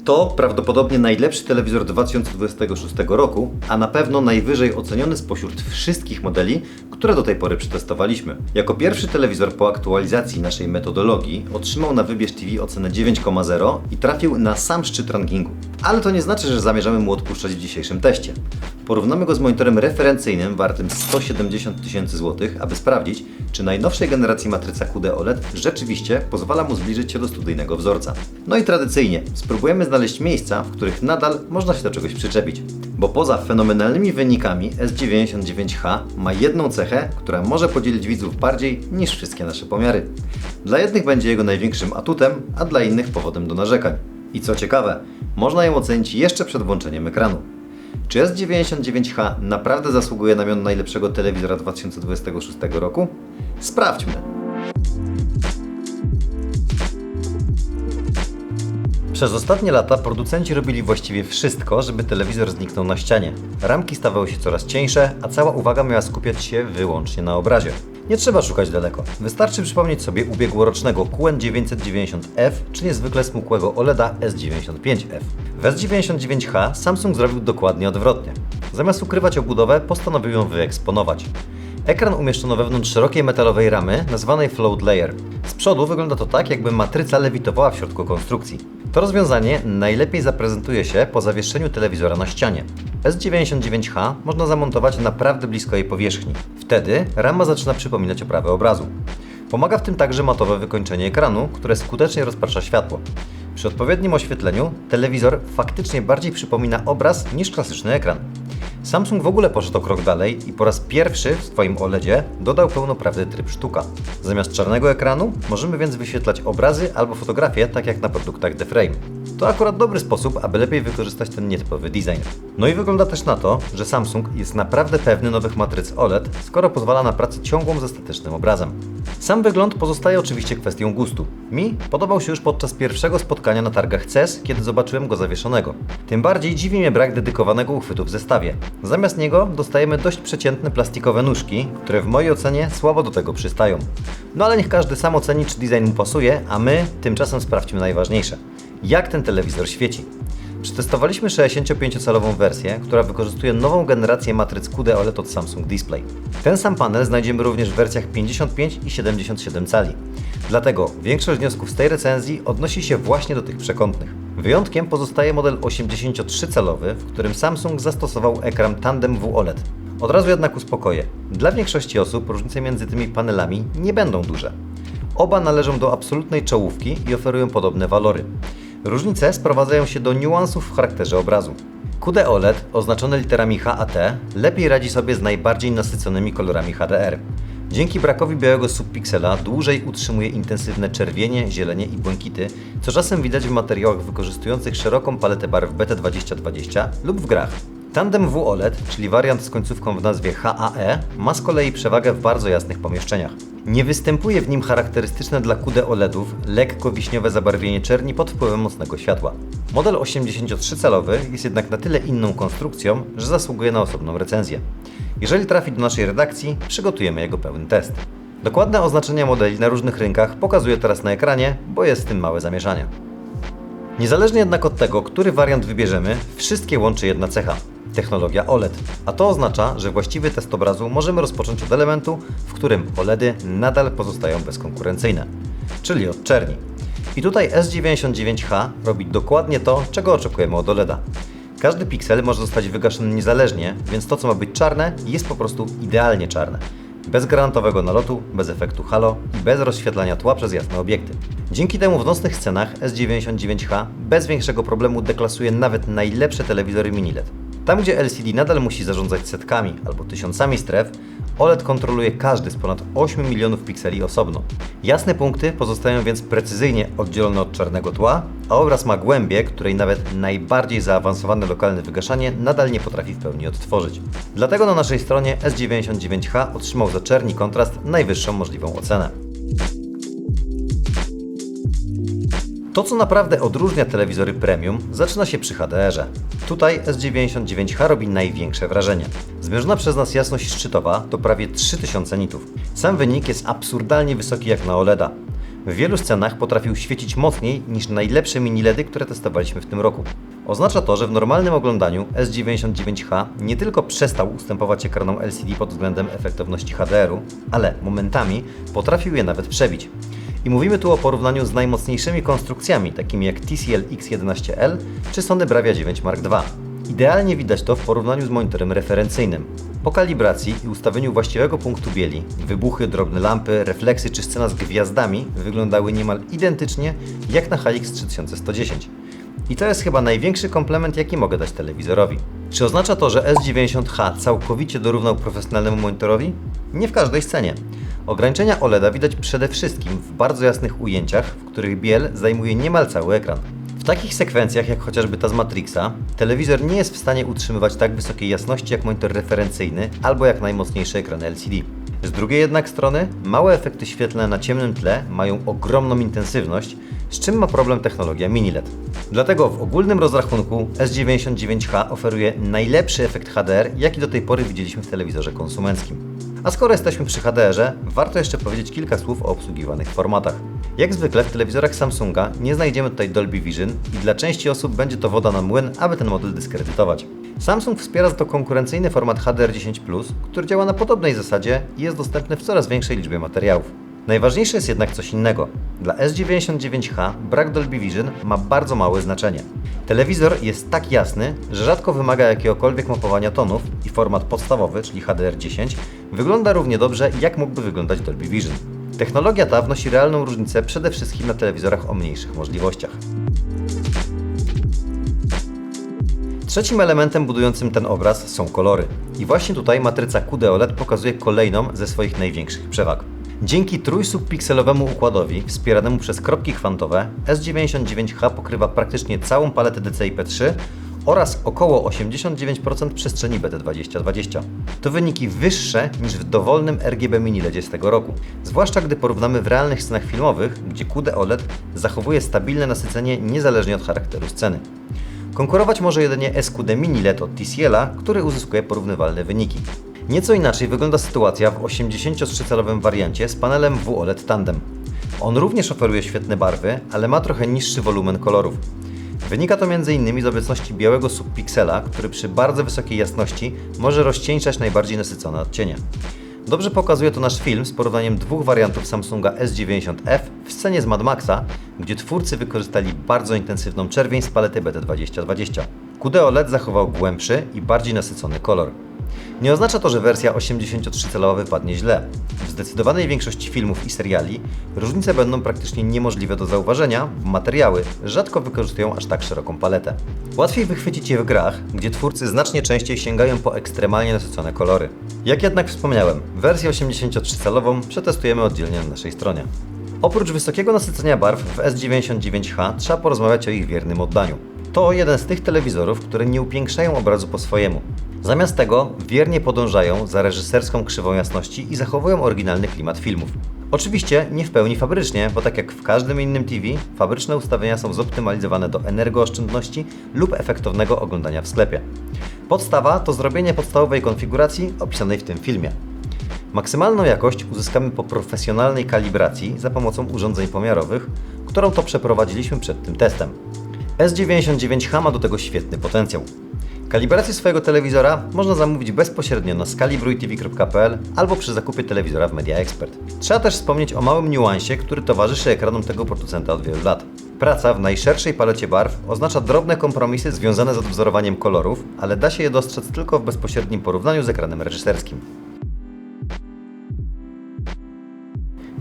To prawdopodobnie najlepszy telewizor 2026 roku, a na pewno najwyżej oceniony spośród wszystkich modeli, które do tej pory przetestowaliśmy. Jako pierwszy telewizor po aktualizacji naszej metodologii otrzymał na Wybierz TV ocenę 9,0 i trafił na sam szczyt rankingu. Ale to nie znaczy, że zamierzamy mu odpuszczać w dzisiejszym teście. Porównamy go z monitorem referencyjnym wartym 170 tysięcy złotych, aby sprawdzić, czy najnowszej generacji matryca QD OLED rzeczywiście pozwala mu zbliżyć się do studyjnego wzorca. No i tradycyjnie spróbujemy znaleźć miejsca, w których nadal można się do czegoś przyczepić. Bo poza fenomenalnymi wynikami S99H ma jedną cechę, która może podzielić widzów bardziej niż wszystkie nasze pomiary. Dla jednych będzie jego największym atutem, a dla innych powodem do narzekań. I co ciekawe, można ją ocenić jeszcze przed włączeniem ekranu. Czy S99H naprawdę zasługuje na miano najlepszego telewizora 2026 roku? Sprawdźmy! Przez ostatnie lata producenci robili właściwie wszystko, żeby telewizor zniknął na ścianie. Ramki stawały się coraz cieńsze, a cała uwaga miała skupiać się wyłącznie na obrazie. Nie trzeba szukać daleko. Wystarczy przypomnieć sobie ubiegłorocznego QN990F czy niezwykle smukłego OLEDa S95F. W S99H Samsung zrobił dokładnie odwrotnie. Zamiast ukrywać obudowę, postanowił ją wyeksponować. Ekran umieszczono wewnątrz szerokiej metalowej ramy, nazwanej float layer. Z przodu wygląda to tak, jakby matryca lewitowała w środku konstrukcji. To rozwiązanie najlepiej zaprezentuje się po zawieszeniu telewizora na ścianie. S99H można zamontować naprawdę blisko jej powierzchni. Wtedy rama zaczyna przypominać oprawę obrazu. Pomaga w tym także matowe wykończenie ekranu, które skutecznie rozprasza światło. Przy odpowiednim oświetleniu telewizor faktycznie bardziej przypomina obraz niż klasyczny ekran. Samsung w ogóle poszedł o krok dalej i po raz pierwszy w swoim OLEDzie dodał pełnoprawny tryb sztuka. Zamiast czarnego ekranu możemy więc wyświetlać obrazy albo fotografie, tak jak na produktach The Frame. To akurat dobry sposób, aby lepiej wykorzystać ten nietypowy design. No i wygląda też na to, że Samsung jest naprawdę pewny nowych matryc OLED, skoro pozwala na pracę ciągłą ze statycznym obrazem. Sam wygląd pozostaje oczywiście kwestią gustu. Mi podobał się już podczas pierwszego spotkania na targach CES, kiedy zobaczyłem go zawieszonego. Tym bardziej dziwi mnie brak dedykowanego uchwytu w zestawie. Zamiast niego dostajemy dość przeciętne plastikowe nóżki, które w mojej ocenie słabo do tego przystają. No ale niech każdy sam oceni, czy design mu pasuje, a my tymczasem sprawdźmy najważniejsze. Jak ten telewizor świeci? Przetestowaliśmy 65-calową wersję, która wykorzystuje nową generację matryc QD OLED od Samsung Display. Ten sam panel znajdziemy również w wersjach 55 i 77 cali. Dlatego większość wniosków z tej recenzji odnosi się właśnie do tych przekątnych. Wyjątkiem pozostaje model 83-calowy, w którym Samsung zastosował ekran Tandem W OLED. Od razu jednak uspokoję. Dla większości osób różnice między tymi panelami nie będą duże. Oba należą do absolutnej czołówki i oferują podobne walory. Różnice sprowadzają się do niuansów w charakterze obrazu. QD OLED, oznaczone literami HAT, lepiej radzi sobie z najbardziej nasyconymi kolorami HDR. Dzięki brakowi białego subpiksela dłużej utrzymuje intensywne czerwienie, zielenie i błękity, co czasem widać w materiałach wykorzystujących szeroką paletę barw BT2020 lub w grach. Tandem W OLED, czyli wariant z końcówką w nazwie HAE, ma z kolei przewagę w bardzo jasnych pomieszczeniach. Nie występuje w nim charakterystyczne dla QD OLEDów lekko wiśniowe zabarwienie czerni pod wpływem mocnego światła. Model 83-calowy jest jednak na tyle inną konstrukcją, że zasługuje na osobną recenzję. Jeżeli trafi do naszej redakcji, przygotujemy jego pełny test. Dokładne oznaczenia modeli na różnych rynkach pokazuję teraz na ekranie, bo jest w tym małe zamieszanie. Niezależnie jednak od tego, który wariant wybierzemy, wszystkie łączy jedna cecha. Technologia OLED, a to oznacza, że właściwy test obrazu możemy rozpocząć od elementu, w którym OLEDy nadal pozostają bezkonkurencyjne, czyli od czerni. I tutaj S99H robi dokładnie to, czego oczekujemy od OLEDa. Każdy piksel może zostać wygaszony niezależnie, więc to, co ma być czarne, jest po prostu idealnie czarne. Bez granatowego nalotu, bez efektu halo i bez rozświetlania tła przez jasne obiekty. Dzięki temu w nocnych scenach S99H bez większego problemu deklasuje nawet najlepsze telewizory mini LED. Tam, gdzie LCD nadal musi zarządzać setkami albo tysiącami stref, OLED kontroluje każdy z ponad 8 milionów pikseli osobno. Jasne punkty pozostają więc precyzyjnie oddzielone od czarnego tła, a obraz ma głębię, której nawet najbardziej zaawansowane lokalne wygaszanie nadal nie potrafi w pełni odtworzyć. Dlatego na naszej stronie S99H otrzymał za czerni kontrast najwyższą możliwą ocenę. To, co naprawdę odróżnia telewizory premium, zaczyna się przy HDR-ze. Tutaj S99H robi największe wrażenie. Zmierzona przez nas jasność szczytowa to prawie 3000 nitów. Sam wynik jest absurdalnie wysoki jak na OLEDa. W wielu scenach potrafił świecić mocniej niż najlepsze mini LEDy, które testowaliśmy w tym roku. Oznacza to, że w normalnym oglądaniu S99H nie tylko przestał ustępować ekranom LCD pod względem efektowności HDR-u, ale momentami potrafił je nawet przebić. I mówimy tu o porównaniu z najmocniejszymi konstrukcjami, takimi jak TCL X11L czy Sony Bravia 9 Mark II. Idealnie widać to w porównaniu z monitorem referencyjnym. Po kalibracji i ustawieniu właściwego punktu bieli, wybuchy, drobne lampy, refleksy czy scena z gwiazdami wyglądały niemal identycznie jak na HX 3110. I to jest chyba największy komplement, jaki mogę dać telewizorowi. Czy oznacza to, że S90H całkowicie dorównał profesjonalnemu monitorowi? Nie w każdej scenie. Ograniczenia OLEDa widać przede wszystkim w bardzo jasnych ujęciach, w których biel zajmuje niemal cały ekran. W takich sekwencjach, jak chociażby ta z Matrixa, telewizor nie jest w stanie utrzymywać tak wysokiej jasności jak monitor referencyjny albo jak najmocniejszy ekran LCD. Z drugiej jednak strony, małe efekty świetlne na ciemnym tle mają ogromną intensywność, z czym ma problem technologia mini LED. Dlatego w ogólnym rozrachunku S99H oferuje najlepszy efekt HDR, jaki do tej pory widzieliśmy w telewizorze konsumenckim. A skoro jesteśmy przy HDR-ze, warto jeszcze powiedzieć kilka słów o obsługiwanych formatach. Jak zwykle w telewizorach Samsunga nie znajdziemy tutaj Dolby Vision i dla części osób będzie to woda na młyn, aby ten model dyskredytować. Samsung wspiera za to konkurencyjny format HDR10+, który działa na podobnej zasadzie i jest dostępny w coraz większej liczbie materiałów. Najważniejsze jest jednak coś innego. Dla S99H brak Dolby Vision ma bardzo małe znaczenie. Telewizor jest tak jasny, że rzadko wymaga jakiegokolwiek mapowania tonów i format podstawowy, czyli HDR10, wygląda równie dobrze, jak mógłby wyglądać Dolby Vision. Technologia ta wnosi realną różnicę przede wszystkim na telewizorach o mniejszych możliwościach. Trzecim elementem budującym ten obraz są kolory. I właśnie tutaj matryca QD-OLED pokazuje kolejną ze swoich największych przewag. Dzięki trójsubpikselowemu układowi wspieranemu przez kropki kwantowe S99H pokrywa praktycznie całą paletę DCI-P3 oraz około 89% przestrzeni BT2020. To wyniki wyższe niż w dowolnym RGB mini LEDzie z tego roku. Zwłaszcza gdy porównamy w realnych scenach filmowych, gdzie QD-OLED zachowuje stabilne nasycenie niezależnie od charakteru sceny. Konkurować może jedynie SQD Mini LED od TCL-a, który uzyskuje porównywalne wyniki. Nieco inaczej wygląda sytuacja w 83-calowym wariancie z panelem WOLED Tandem. On również oferuje świetne barwy, ale ma trochę niższy wolumen kolorów. Wynika to m.in. z obecności białego subpiksela, który przy bardzo wysokiej jasności może rozcieńczać najbardziej nasycone odcienie. Dobrze pokazuje to nasz film z porównaniem dwóch wariantów Samsunga S90F w scenie z Mad Maxa, gdzie twórcy wykorzystali bardzo intensywną czerwień z palety BT2020. QD-OLED zachował głębszy i bardziej nasycony kolor. Nie oznacza to, że wersja 83-calowa wypadnie źle. W zdecydowanej większości filmów i seriali różnice będą praktycznie niemożliwe do zauważenia, bo materiały rzadko wykorzystują aż tak szeroką paletę. Łatwiej wychwycić je w grach, gdzie twórcy znacznie częściej sięgają po ekstremalnie nasycone kolory. Jak jednak wspomniałem, wersję 83-calową przetestujemy oddzielnie na naszej stronie. Oprócz wysokiego nasycenia barw w S99H trzeba porozmawiać o ich wiernym oddaniu. To jeden z tych telewizorów, które nie upiększają obrazu po swojemu. Zamiast tego wiernie podążają za reżyserską krzywą jasności i zachowują oryginalny klimat filmów. Oczywiście nie w pełni fabrycznie, bo tak jak w każdym innym TV, fabryczne ustawienia są zoptymalizowane do energooszczędności lub efektownego oglądania w sklepie. Podstawa to zrobienie podstawowej konfiguracji opisanej w tym filmie. Maksymalną jakość uzyskamy po profesjonalnej kalibracji za pomocą urządzeń pomiarowych, którą to przeprowadziliśmy przed tym testem. S99H ma do tego świetny potencjał. Kalibrację swojego telewizora można zamówić bezpośrednio na skalibrujtv.pl albo przy zakupie telewizora w Media Expert. Trzeba też wspomnieć o małym niuansie, który towarzyszy ekranom tego producenta od wielu lat. Praca w najszerszej palecie barw oznacza drobne kompromisy związane z odwzorowaniem kolorów, ale da się je dostrzec tylko w bezpośrednim porównaniu z ekranem reżyserskim.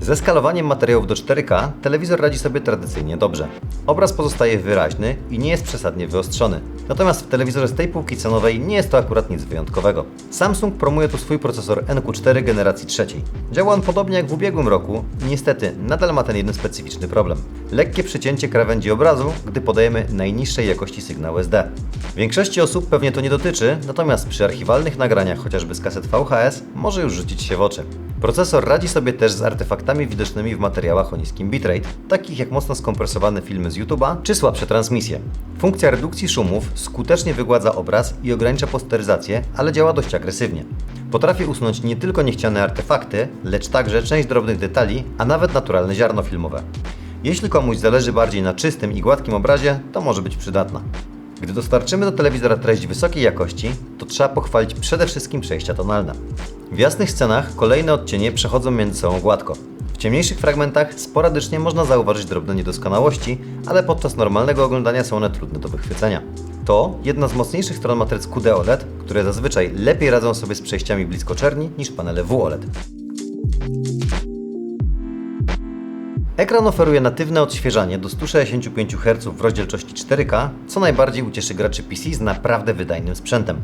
Ze skalowaniem materiałów do 4K telewizor radzi sobie tradycyjnie dobrze. Obraz pozostaje wyraźny i nie jest przesadnie wyostrzony. Natomiast w telewizorze z tej półki cenowej nie jest to akurat nic wyjątkowego. Samsung promuje tu swój procesor NQ4 generacji trzeciej. Działa on podobnie jak w ubiegłym roku i niestety nadal ma ten jeden specyficzny problem. Lekkie przycięcie krawędzi obrazu, gdy podajemy najniższej jakości sygnał SD. Większości osób pewnie to nie dotyczy, natomiast przy archiwalnych nagraniach chociażby z kaset VHS może już rzucić się w oczy. Procesor radzi sobie też z artefaktami widocznymi w materiałach o niskim bitrate, takich jak mocno skompresowane filmy z YouTube'a czy słabsze transmisje. Funkcja redukcji szumów skutecznie wygładza obraz i ogranicza posteryzację, ale działa dość agresywnie. Potrafi usunąć nie tylko niechciane artefakty, lecz także część drobnych detali, a nawet naturalne ziarno filmowe. Jeśli komuś zależy bardziej na czystym i gładkim obrazie, to może być przydatna. Gdy dostarczymy do telewizora treść wysokiej jakości, to trzeba pochwalić przede wszystkim przejścia tonalne. W jasnych scenach kolejne odcienie przechodzą między sobą gładko. W ciemniejszych fragmentach sporadycznie można zauważyć drobne niedoskonałości, ale podczas normalnego oglądania są one trudne do wychwycenia. To jedna z mocniejszych stron matryc QD-OLED, które zazwyczaj lepiej radzą sobie z przejściami bliskoczerni niż panele WOLED. Ekran oferuje natywne odświeżanie do 165 Hz w rozdzielczości 4K, co najbardziej ucieszy graczy PC z naprawdę wydajnym sprzętem.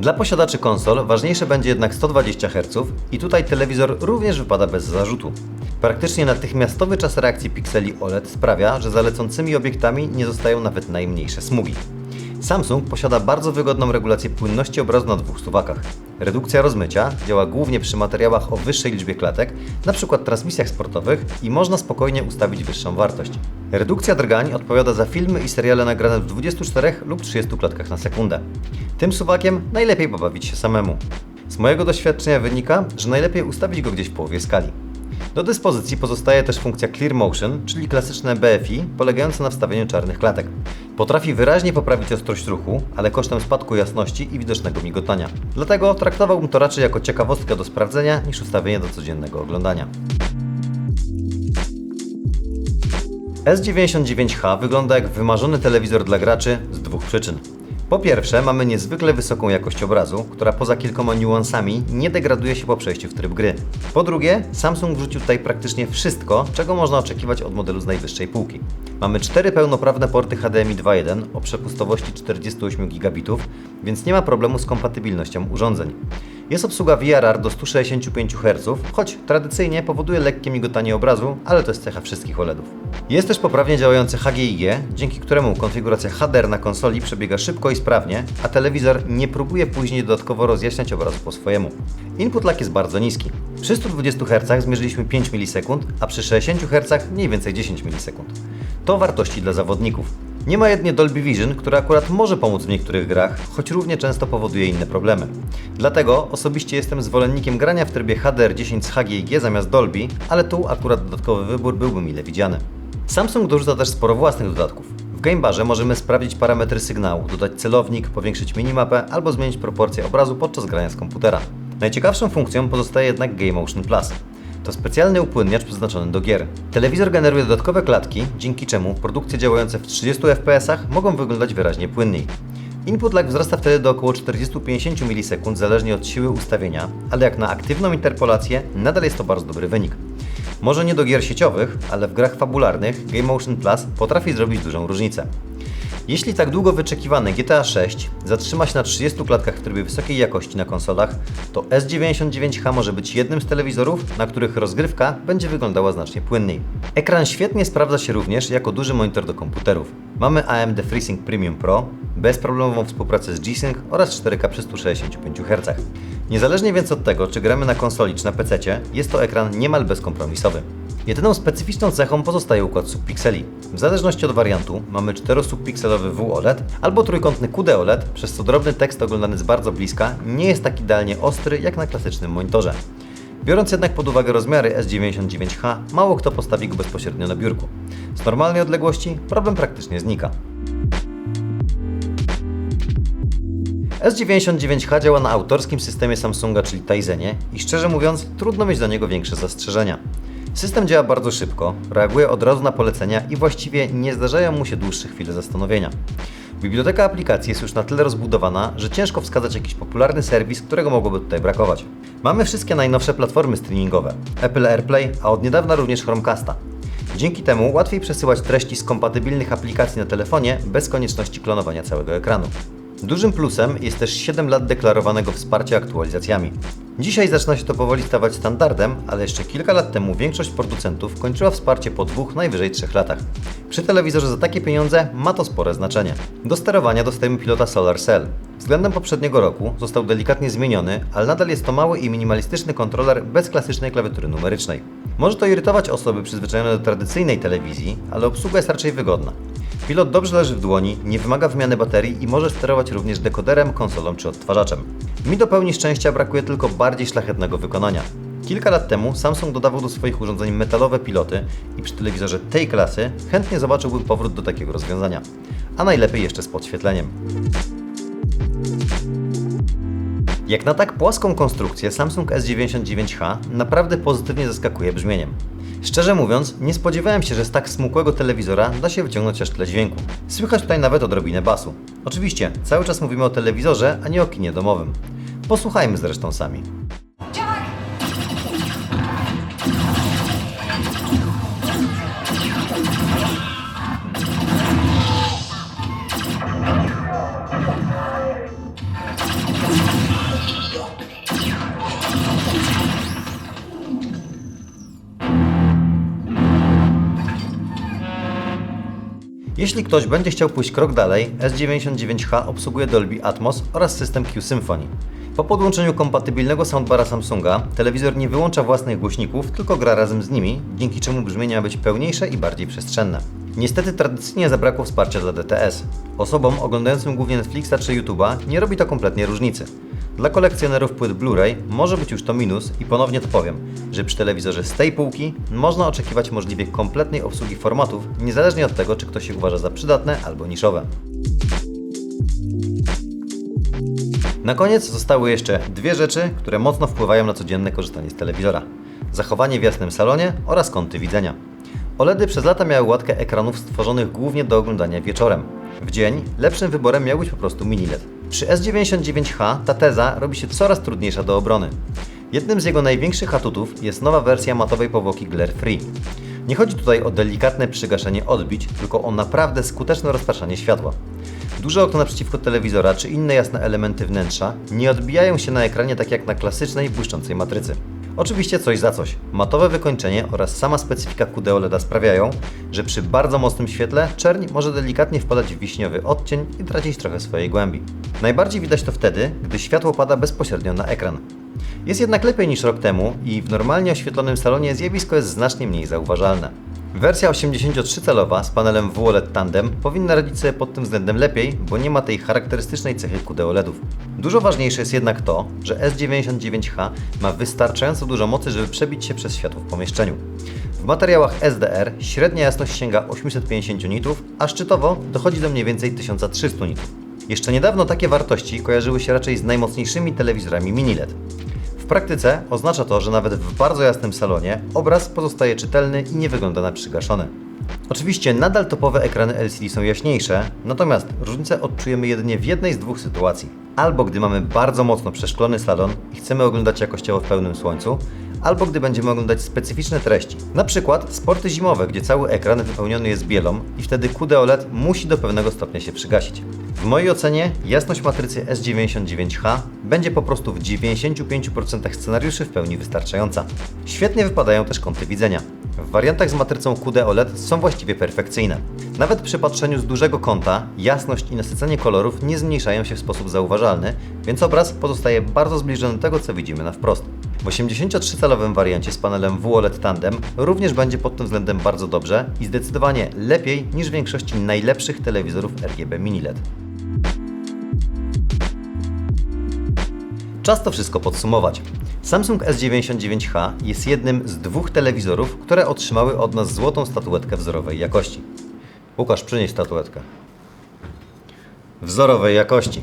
Dla posiadaczy konsol ważniejsze będzie jednak 120 Hz i tutaj telewizor również wypada bez zarzutu. Praktycznie natychmiastowy czas reakcji pikseli OLED sprawia, że za lecącymi obiektami nie zostają nawet najmniejsze smugi. Samsung posiada bardzo wygodną regulację płynności obrazu na dwóch suwakach. Redukcja rozmycia działa głównie przy materiałach o wyższej liczbie klatek, np. transmisjach sportowych i można spokojnie ustawić wyższą wartość. Redukcja drgań odpowiada za filmy i seriale nagrane w 24 lub 30 klatkach na sekundę. Tym suwakiem najlepiej pobawić się samemu. Z mojego doświadczenia wynika, że najlepiej ustawić go gdzieś w połowie skali. Do dyspozycji pozostaje też funkcja Clear Motion, czyli klasyczne BFI polegające na wstawieniu czarnych klatek. Potrafi wyraźnie poprawić ostrość ruchu, ale kosztem spadku jasności i widocznego migotania. Dlatego traktowałbym to raczej jako ciekawostkę do sprawdzenia niż ustawienie do codziennego oglądania. S99H wygląda jak wymarzony telewizor dla graczy z dwóch przyczyn. Po pierwsze, mamy niezwykle wysoką jakość obrazu, która poza kilkoma niuansami nie degraduje się po przejściu w tryb gry. Po drugie, Samsung wrzucił tutaj praktycznie wszystko, czego można oczekiwać od modelu z najwyższej półki. Mamy 4 pełnoprawne porty HDMI 2.1 o przepustowości 48 gigabitów, więc nie ma problemu z kompatybilnością urządzeń. Jest obsługa VRR do 165 Hz, choć tradycyjnie powoduje lekkie migotanie obrazu, ale to jest cecha wszystkich OLEDów. Jest też poprawnie działający HGIG, dzięki któremu konfiguracja HDR na konsoli przebiega szybko i sprawnie, a telewizor nie próbuje później dodatkowo rozjaśniać obrazu po swojemu. Input lag jest bardzo niski. Przy 120 Hz zmierzyliśmy 5 ms, a przy 60 Hz mniej więcej 10 ms. To wartości dla zawodników. Nie ma jedynie Dolby Vision, które akurat może pomóc w niektórych grach, choć równie często powoduje inne problemy. Dlatego osobiście jestem zwolennikiem grania w trybie HDR10 z HGIG zamiast Dolby, ale tu akurat dodatkowy wybór byłby mile widziany. Samsung dorzuca też sporo własnych dodatków. W Game Barze możemy sprawdzić parametry sygnału, dodać celownik, powiększyć minimapę albo zmienić proporcje obrazu podczas grania z komputera. Najciekawszą funkcją pozostaje jednak Game Motion Plus. To specjalny upłynniacz przeznaczony do gier. Telewizor generuje dodatkowe klatki, dzięki czemu produkcje działające w 30 fps mogą wyglądać wyraźnie płynniej. Input lag wzrasta wtedy do około 40-50 ms zależnie od siły ustawienia, ale jak na aktywną interpolację nadal jest to bardzo dobry wynik. Może nie do gier sieciowych, ale w grach fabularnych Game Motion Plus potrafi zrobić dużą różnicę. Jeśli tak długo wyczekiwane GTA 6 zatrzyma się na 30 klatkach w trybie wysokiej jakości na konsolach, to S99H może być jednym z telewizorów, na których rozgrywka będzie wyglądała znacznie płynniej. Ekran świetnie sprawdza się również jako duży monitor do komputerów. Mamy AMD FreeSync Premium Pro, bezproblemową współpracę z G-Sync oraz 4K przy 165 Hz. Niezależnie więc od tego, czy gramy na konsoli czy na PC, jest to ekran niemal bezkompromisowy. Jedyną specyficzną cechą pozostaje układ subpikseli. W zależności od wariantu mamy 4-subpikselowy WOLED albo trójkątny QD-OLED, przez co drobny tekst oglądany z bardzo bliska nie jest tak idealnie ostry jak na klasycznym monitorze. Biorąc jednak pod uwagę rozmiary S99H, mało kto postawi go bezpośrednio na biurku. Z normalnej odległości problem praktycznie znika. S99H działa na autorskim systemie Samsunga, czyli Tizenie i szczerze mówiąc trudno mieć do niego większe zastrzeżenia. System działa bardzo szybko, reaguje od razu na polecenia i właściwie nie zdarzają mu się dłuższe chwile zastanowienia. Biblioteka aplikacji jest już na tyle rozbudowana, że ciężko wskazać jakiś popularny serwis, którego mogłoby tutaj brakować. Mamy wszystkie najnowsze platformy streamingowe, Apple AirPlay, a od niedawna również Chromecasta. Dzięki temu łatwiej przesyłać treści z kompatybilnych aplikacji na telefonie bez konieczności klonowania całego ekranu. Dużym plusem jest też 7 lat deklarowanego wsparcia aktualizacjami. Dzisiaj zaczyna się to powoli stawać standardem, ale jeszcze kilka lat temu większość producentów kończyła wsparcie po 2, najwyżej 3 latach. Przy telewizorze za takie pieniądze ma to spore znaczenie. Do sterowania dostajemy pilota Solar Cell. Względem poprzedniego roku został delikatnie zmieniony, ale nadal jest to mały i minimalistyczny kontroler bez klasycznej klawiatury numerycznej. Może to irytować osoby przyzwyczajone do tradycyjnej telewizji, ale obsługa jest raczej wygodna. Pilot dobrze leży w dłoni, nie wymaga wymiany baterii i może sterować również dekoderem, konsolą czy odtwarzaczem. Mi do pełni szczęścia brakuje tylko bardziej szlachetnego wykonania. Kilka lat temu Samsung dodawał do swoich urządzeń metalowe piloty i przy telewizorze tej klasy chętnie zobaczyłbym powrót do takiego rozwiązania. A najlepiej jeszcze z podświetleniem. Jak na tak płaską konstrukcję, Samsung S99H naprawdę pozytywnie zaskakuje brzmieniem. Szczerze mówiąc, nie spodziewałem się, że z tak smukłego telewizora da się wyciągnąć aż tyle dźwięku. Słychać tutaj nawet odrobinę basu. Oczywiście, cały czas mówimy o telewizorze, a nie o kinie domowym. Posłuchajmy zresztą sami. Jeśli ktoś będzie chciał pójść krok dalej, S99H obsługuje Dolby Atmos oraz system Q Symphony. Po podłączeniu kompatybilnego soundbara Samsunga, telewizor nie wyłącza własnych głośników, tylko gra razem z nimi, dzięki czemu brzmienie ma być pełniejsze i bardziej przestrzenne. Niestety tradycyjnie zabrakło wsparcia dla DTS. Osobom oglądającym głównie Netflixa czy YouTube'a nie robi to kompletnie różnicy. Dla kolekcjonerów płyt Blu-ray może być już to minus i ponownie to powiem, że przy telewizorze z tej półki można oczekiwać możliwie kompletnej obsługi formatów, niezależnie od tego, czy ktoś je uważa za przydatne albo niszowe. Na koniec zostały jeszcze dwie rzeczy, które mocno wpływają na codzienne korzystanie z telewizora. Zachowanie w jasnym salonie oraz kąty widzenia. OLEDy przez lata miały łatkę ekranów stworzonych głównie do oglądania wieczorem. W dzień lepszym wyborem miał być po prostu mini LED. Przy S99H ta teza robi się coraz trudniejsza do obrony. Jednym z jego największych atutów jest nowa wersja matowej powłoki Glare Free. Nie chodzi tutaj o delikatne przygaszenie odbić, tylko o naprawdę skuteczne rozpraszanie światła. Duże okno naprzeciwko telewizora czy inne jasne elementy wnętrza nie odbijają się na ekranie tak jak na klasycznej, błyszczącej matrycy. Oczywiście coś za coś. Matowe wykończenie oraz sama specyfika QD-OLEDa sprawiają, że przy bardzo mocnym świetle czerń może delikatnie wpadać w wiśniowy odcień i tracić trochę swojej głębi. Najbardziej widać to wtedy, gdy światło pada bezpośrednio na ekran. Jest jednak lepiej niż rok temu i w normalnie oświetlonym salonie zjawisko jest znacznie mniej zauważalne. Wersja 83-calowa z panelem WOLED Tandem powinna radzić sobie pod tym względem lepiej, bo nie ma tej charakterystycznej cechy QD-OLEDów. Dużo ważniejsze jest jednak to, że S99H ma wystarczająco dużo mocy, żeby przebić się przez światło w pomieszczeniu. W materiałach SDR średnia jasność sięga 850 nitów, a szczytowo dochodzi do mniej więcej 1300 nitów. Jeszcze niedawno takie wartości kojarzyły się raczej z najmocniejszymi telewizorami mini LED. W praktyce oznacza to, że nawet w bardzo jasnym salonie obraz pozostaje czytelny i nie wygląda na przygaszony. Oczywiście nadal topowe ekrany LCD są jaśniejsze, natomiast różnicę odczujemy jedynie w jednej z dwóch sytuacji. Albo gdy mamy bardzo mocno przeszklony salon i chcemy oglądać jakościowo w pełnym słońcu, albo gdy będziemy oglądać specyficzne treści. Na przykład sporty zimowe, gdzie cały ekran wypełniony jest bielą i wtedy QD-OLED musi do pewnego stopnia się przygasić. W mojej ocenie jasność matrycy S99H będzie po prostu w 95% scenariuszy w pełni wystarczająca. Świetnie wypadają też kąty widzenia. W wariantach z matrycą QD-OLED są właściwie perfekcyjne. Nawet przy patrzeniu z dużego kąta jasność i nasycenie kolorów nie zmniejszają się w sposób zauważalny, więc obraz pozostaje bardzo zbliżony do tego, co widzimy na wprost. W 83-calowym wariancie z panelem WOLED Tandem również będzie pod tym względem bardzo dobrze i zdecydowanie lepiej niż w większości najlepszych telewizorów RGB Mini LED. Czas to wszystko podsumować. Samsung S99H jest jednym z dwóch telewizorów, które otrzymały od nas złotą statuetkę wzorowej jakości. Łukasz, przynieś statuetkę. Wzorowej jakości.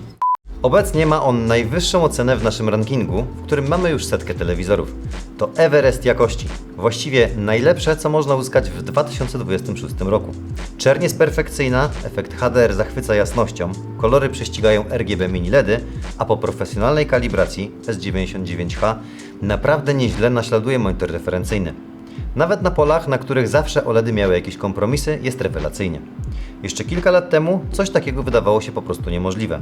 Obecnie ma on najwyższą ocenę w naszym rankingu, w którym mamy już setkę telewizorów. To Everest jakości. Właściwie najlepsze, co można uzyskać w 2026 roku. Czerń jest perfekcyjna, efekt HDR zachwyca jasnością, kolory prześcigają RGB mini LEDy, a po profesjonalnej kalibracji S99H naprawdę nieźle naśladuje monitor referencyjny. Nawet na polach, na których zawsze OLEDy miały jakieś kompromisy, jest rewelacyjnie. Jeszcze kilka lat temu coś takiego wydawało się po prostu niemożliwe.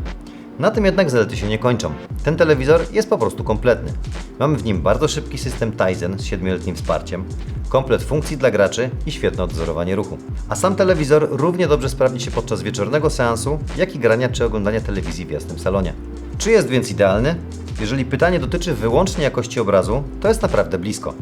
Na tym jednak zalety się nie kończą. Ten telewizor jest po prostu kompletny. Mamy w nim bardzo szybki system Tizen z 7-letnim wsparciem, komplet funkcji dla graczy i świetne odwzorowanie ruchu. A sam telewizor równie dobrze sprawdzi się podczas wieczornego seansu, jak i grania czy oglądania telewizji w jasnym salonie. Czy jest więc idealny? Jeżeli pytanie dotyczy wyłącznie jakości obrazu, to jest naprawdę blisko.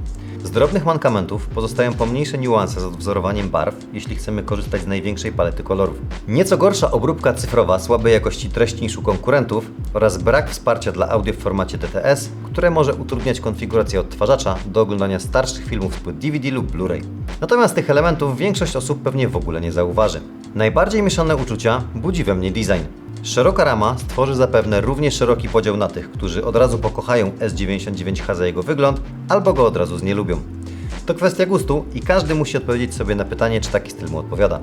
Z drobnych mankamentów pozostają pomniejsze niuanse z odwzorowaniem barw, jeśli chcemy korzystać z największej palety kolorów. Nieco gorsza obróbka cyfrowa słabej jakości treści niż u konkurentów oraz brak wsparcia dla audio w formacie DTS, które może utrudniać konfigurację odtwarzacza do oglądania starszych filmów z płyt DVD lub Blu-ray. Natomiast tych elementów większość osób pewnie w ogóle nie zauważy. Najbardziej mieszane uczucia budzi we mnie design. Szeroka rama stworzy zapewne równie szeroki podział na tych, którzy od razu pokochają S99H za jego wygląd, albo go od razu znielubią. To kwestia gustu i każdy musi odpowiedzieć sobie na pytanie, czy taki styl mu odpowiada.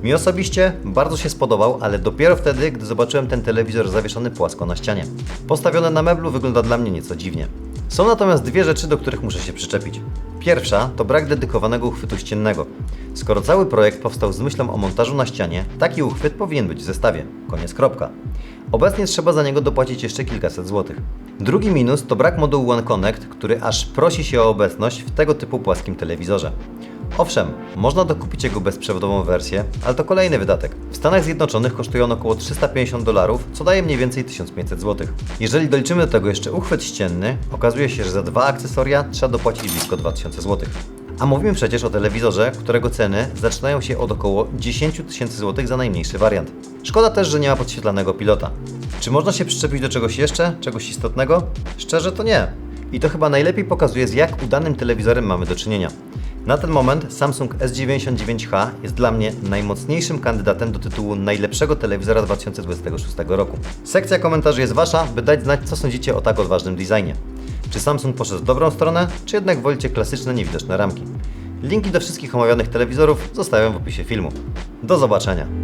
Mi osobiście bardzo się spodobał, ale dopiero wtedy, gdy zobaczyłem ten telewizor zawieszony płasko na ścianie. Postawiony na meblu wygląda dla mnie nieco dziwnie. Są natomiast dwie rzeczy, do których muszę się przyczepić. Pierwsza to brak dedykowanego uchwytu ściennego. Skoro cały projekt powstał z myślą o montażu na ścianie, taki uchwyt powinien być w zestawie. Koniec, kropka. Obecnie trzeba za niego dopłacić jeszcze kilkaset złotych. Drugi minus to brak modułu One Connect, który aż prosi się o obecność w tego typu płaskim telewizorze. Owszem, można dokupić jego bezprzewodową wersję, ale to kolejny wydatek. W Stanach Zjednoczonych kosztuje on około $350, co daje mniej więcej 1500 zł. Jeżeli doliczymy do tego jeszcze uchwyt ścienny, okazuje się, że za dwa akcesoria trzeba dopłacić blisko 2000 zł. A mówimy przecież o telewizorze, którego ceny zaczynają się od około 10 000 zł za najmniejszy wariant. Szkoda też, że nie ma podświetlanego pilota. Czy można się przyczepić do czegoś jeszcze? Czegoś istotnego? Szczerze to nie. I to chyba najlepiej pokazuje, z jak udanym telewizorem mamy do czynienia. Na ten moment Samsung S99H jest dla mnie najmocniejszym kandydatem do tytułu najlepszego telewizora 2026 roku. Sekcja komentarzy jest Wasza, by dać znać, co sądzicie o tak odważnym designie. Czy Samsung poszedł w dobrą stronę, czy jednak wolicie klasyczne, niewidoczne ramki? Linki do wszystkich omawianych telewizorów zostawiam w opisie filmu. Do zobaczenia!